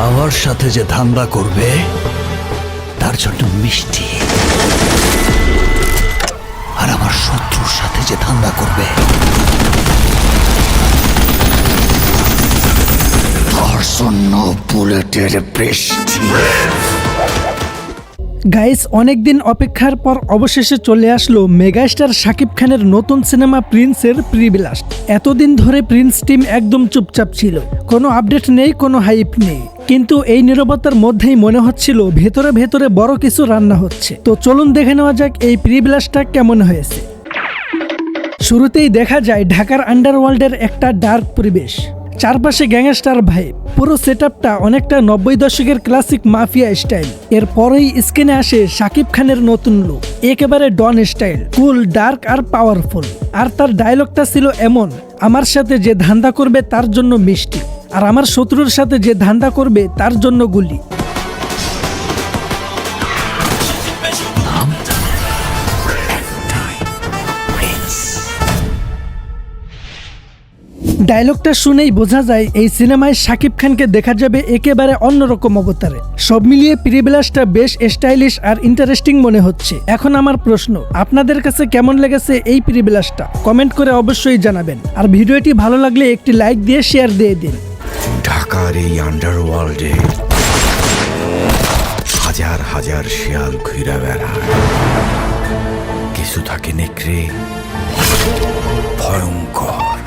আমার সাথে যে ধান্দা করবে তার জন্য মিষ্টি, আর আমার শত্রুর সাথে যে ধান্দা করবে তার জন্য বুলেটের বৃষ্টি। গাইস, অনেকদিন অপেক্ষার পর অবশেষে চলে আসলো মেগাস্টার শাকিব খানের নতুন সিনেমা প্রিন্সের প্রি ব্লাস্ট। এতদিন ধরে প্রিন্স টিম একদম চুপচাপ ছিল, কোনো আপডেট নেই, কোনো হাইপ নেই, কিন্তু এই নীরবতার মধ্যেই মনে হচ্ছিল ভেতরে ভেতরে বড় কিছু রান্না হচ্ছে। তো চলুন দেখে নেওয়া যাক এই প্রি ব্লাস্টটা কেমন হয়েছে। শুরুতেই দেখা যায় ঢাকার আন্ডারওয়ার্ল্ডের একটা ডার্ক পরিবেশ, চারপাশে গ্যাংস্টার ভাইব, পুরো সেটআপটা অনেকটা 90 দশকের ক্লাসিক মাফিয়া স্টাইল। এরপরেই স্ক্রিনে আসে শাকিব খানের নতুন লুক, একেবারে ডন স্টাইল, কুল, ডার্ক আর পাওয়ারফুল। আর তার ডায়লগটা ছিল এমন, আমার সাথে যে ধান্দা করবে তার জন্য মিষ্টি, আর আমার শত্রুর সাথে যে ধান্দা করবে তার জন্য গুলি। ডায়লগটা শুনেই বোঝা যায় এই সিনেমায় শাকিব খানকে দেখা যাবে একেবারে অন্যরকম অবতারে। সব মিলিয়ে প্রি ব্লাস্টটা বেশ স্টাইলিশ আর ইন্টারেস্টিং মনে হচ্ছে। এখন আমার প্রশ্ন, আপনাদের কাছে কেমন লেগেছে এই প্রি ব্লাস্টটা? কমেন্ট করে অবশ্যই জানাবেন, আর ভিডিওটি ভালো লাগলে একটি লাইক দিয়ে শেয়ার দিয়ে দিন। ঢাকার এই আন্ডারওয়ার্ল্ডে হাজার হাজার শিয়াল ঘুরে বেড়ায়, কিছু থাকে নেকড়ে, ভয়ঙ্কর,